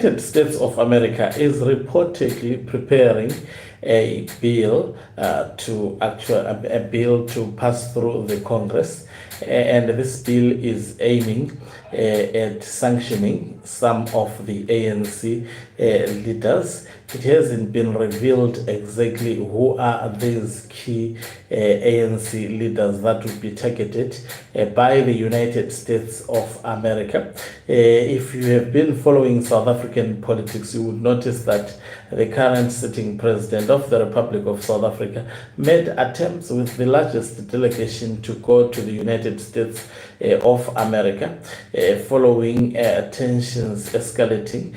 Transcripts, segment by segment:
United States of America is reportedly preparing a bill a bill to pass through the Congress, and this bill is aiming at sanctioning some of the ANC leaders. It hasn't been revealed exactly who are these key ANC leaders that will be targeted by the United States of America. If you have been following South African politics, you would notice that the current sitting president of the Republic of South Africa made attempts with the largest delegation to go to the United States of America, following tensions escalating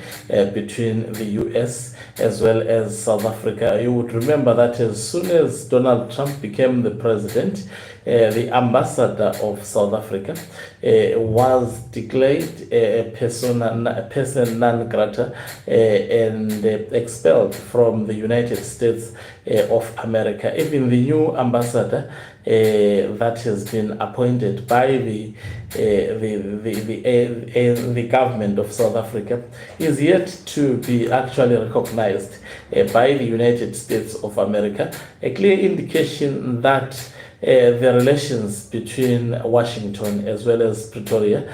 between the US as well as South Africa. You would remember that as soon as Donald Trump became the president, the ambassador of South Africa was declared a person non grata and expelled from the United States of America. Even the new ambassador that has been appointed by the government of South Africa is yet to be actually recognized by the United States of America, a clear indication that the relations between Washington as well as Pretoria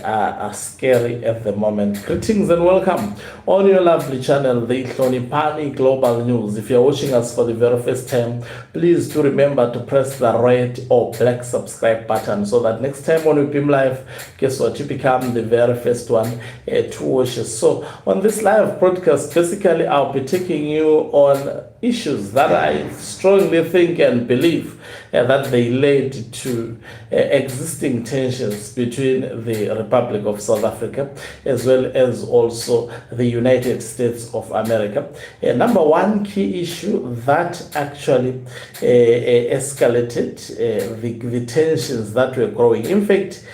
are scary at the moment. Greetings and welcome on your lovely channel, the Hlonipani Global News. If you're watching us for the very first time, please do remember to press the red or black subscribe button so that next time when we beam live, guess what, you become the very first one to watch us. So on this live broadcast, basically I'll be taking you on issues that I strongly think and believe that they led to existing tensions between the Republic of South Africa as well as also the United States of America. Number one key issue that actually escalated the tensions that were growing. In fact,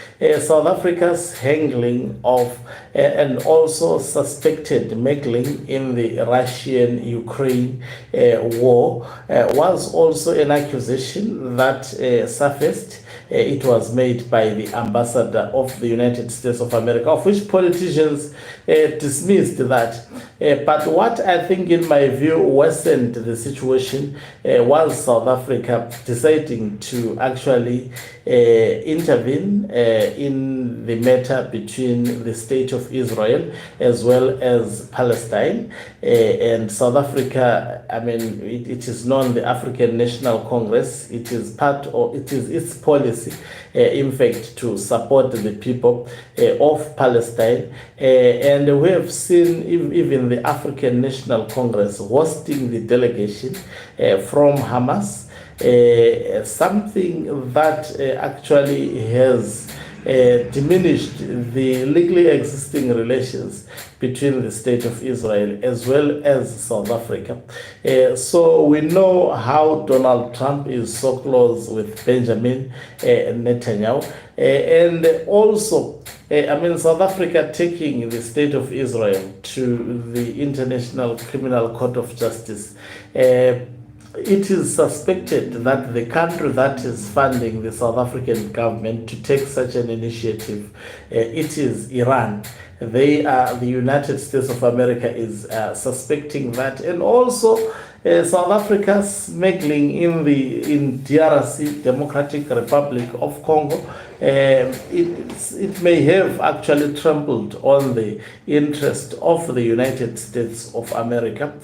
South Africa's handling of and also suspected meddling in the Russian-Ukraine war was also an accusation that surfaced. It was made by the ambassador of the United States of America, of which politicians dismissed that. But what I think, in my view, worsened the situation was South Africa deciding to actually intervene in the matter between the State of Israel as well as Palestine. And South Africa, I mean, it is known, the African National Congress, it is part of, it is its policy, in fact, to support the people of Palestine. And we have seen even the African National Congress hosting the delegation from Hamas, something that actually has diminished the legally existing relations between the State of Israel as well as South Africa. So we know how Donald Trump is so close with Benjamin Netanyahu. And also, I mean, South Africa taking the State of Israel to the International Criminal Court of Justice. It is suspected that the country that is funding the South African government to take such an initiative, it is Iran. They are, the United States of America is suspecting that, and also South Africa's meddling in DRC, Democratic Republic of Congo. It may have actually trampled on the interest of the United States of America.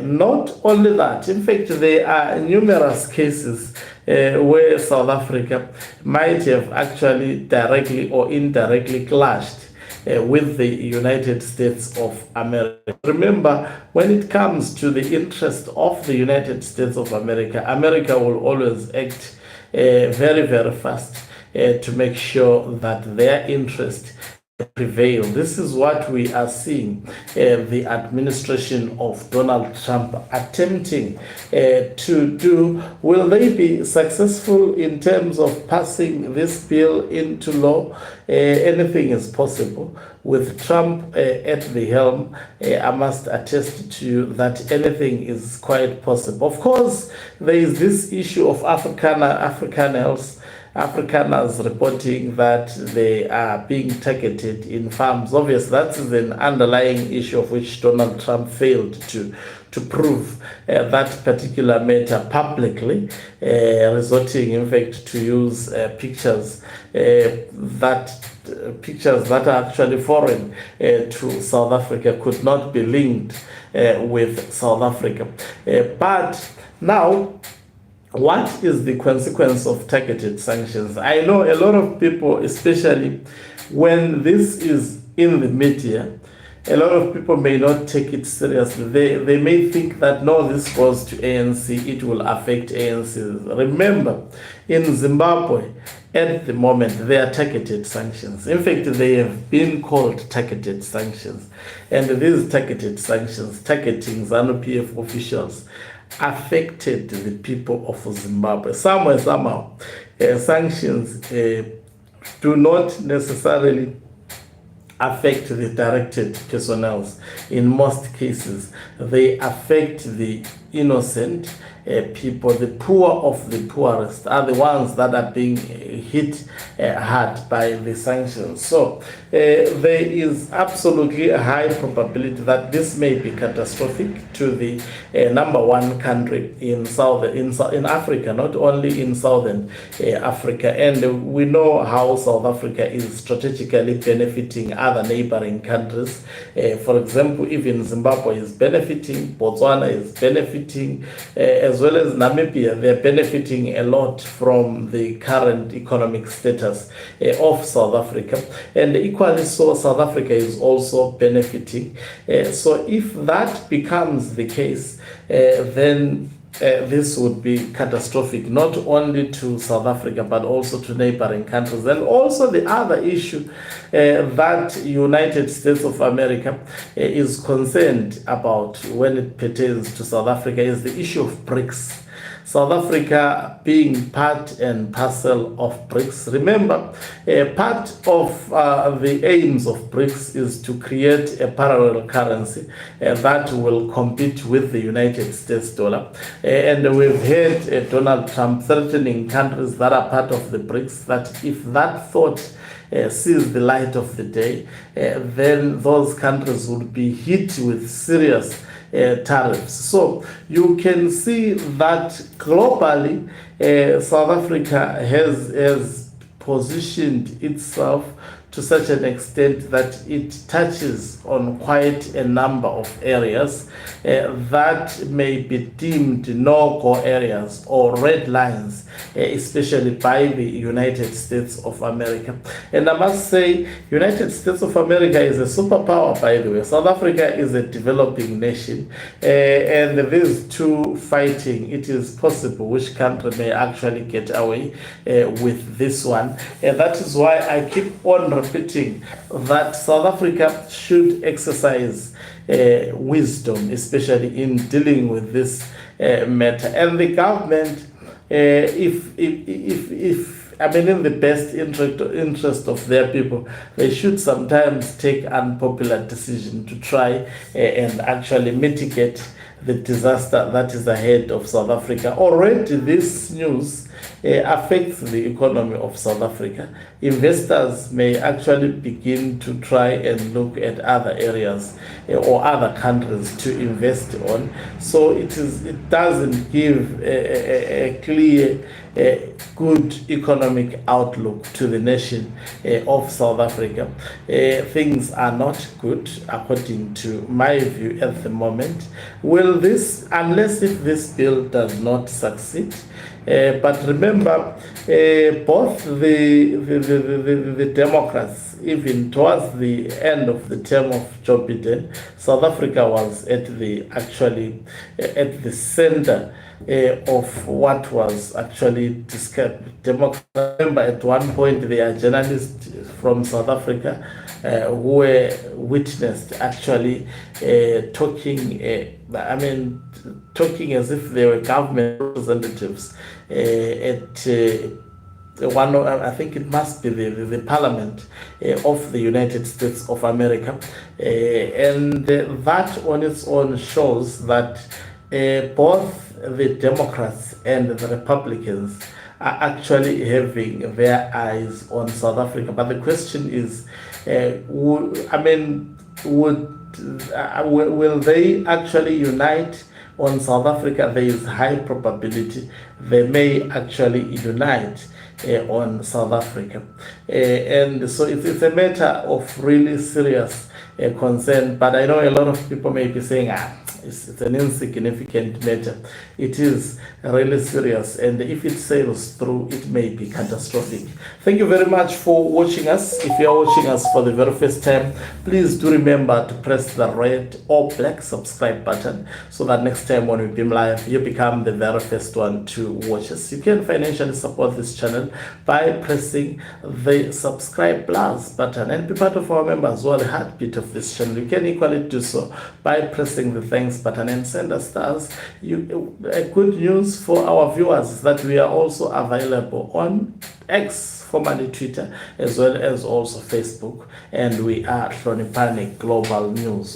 Not only that, in fact, there are numerous cases where South Africa might have actually directly or indirectly clashed with the United States of America. Remember, when it comes to the interest of the United States of America, America will always act very, very fast to make sure that their interest prevail. This is what we are seeing the administration of Donald Trump attempting to do. Will they be successful in terms of passing this bill into law? Anything is possible. With Trump at the helm, I must attest to you that anything is quite possible. Of course, there is this issue of Afrikaners Afrikaners reporting that they are being targeted in farms. Obviously, that is an underlying issue of which Donald Trump failed to prove that particular matter publicly, resorting in fact to use pictures that are actually foreign to South Africa, could not be linked with South Africa. But now, what is the consequence of targeted sanctions? I know a lot of people, especially when this is in the media, a lot of people may not take it seriously. They may think that no, this goes to ANC, it will affect ANC. Remember, in Zimbabwe, at the moment, they are targeted sanctions. In fact, they have been called targeted sanctions. And these targeted sanctions, targeting ZANU-PF officials, affected the people of Zimbabwe. Somehow, sanctions do not necessarily affect the directed personnel. In most cases, they affect the innocent people. The poor of the poorest are the ones that are being hit hard by the sanctions. So there is absolutely a high probability that this may be catastrophic to the number one country in Africa, not only in southern Africa. And we know how South Africa is strategically benefiting other neighboring countries. For example, even Zimbabwe is benefiting, Botswana is benefiting, as well as Namibia. They're benefiting a lot from the current economic status of South Africa. And equally so, South Africa is also benefiting. So if that becomes the case, then this would be catastrophic, not only to South Africa, but also to neighboring countries. And also the other issue that United States of America is concerned about when it pertains to South Africa is the issue of BRICS. South Africa being part and parcel of BRICS. Remember, part of the aims of BRICS is to create a parallel currency that will compete with the United States dollar. And we've heard Donald Trump threatening countries that are part of the BRICS that if that thought sees the light of the day, then those countries would be hit with serious tariffs. So you can see that globally, South Africa has positioned itself to such an extent that it touches on quite a number of areas that may be deemed no-go areas or red lines, especially by the United States of America. And I must say, United States of America is a superpower, by the way. South Africa is a developing nation, and these two fighting, it is possible which country may actually get away with this one. And that is why I keep on repeating that South Africa should exercise wisdom, especially in dealing with this matter. And the government, if in the best interest of their people, they should sometimes take unpopular decision to try and actually mitigate the disaster that is ahead of South Africa. Already this news affects the economy of South Africa. Investors may actually begin to try and look at other areas or other countries to invest on. So it doesn't give a clear, good economic outlook to the nation of South Africa. Things are not good, according to my view at the moment. Unless if this bill does not succeed, but remember, both the Democrats, even towards the end of the term of Joe Biden, South Africa was at the center of what was actually discussed. Democrats, remember, at one point there are journalists from South Africa who were witnessed actually talking as if they were government representatives at one, I think it must be the Parliament of the United States of America, and that on its own shows that both the Democrats and the Republicans are actually having their eyes on South Africa. But the question is, will they actually unite on South Africa? There is high probability they may actually unite on South Africa. And so it's a matter of really serious concern. But I know a lot of people may be saying, it's an insignificant matter. It is really serious, and if it sails through, it may be catastrophic. Thank you very much for watching us. If you are watching us for the very first time, please do remember to press the red or black subscribe button so that next time when we beam live, you become the very first one to watch us. You can financially support this channel by pressing the subscribe plus button and be part of our members who are the heartbeat of this channel. You can equally do so by pressing the thanks button and send us stars. Good news for our viewers is that we are also available on X, formerly Twitter, as well as also Facebook, and we are Hloniphani Global News.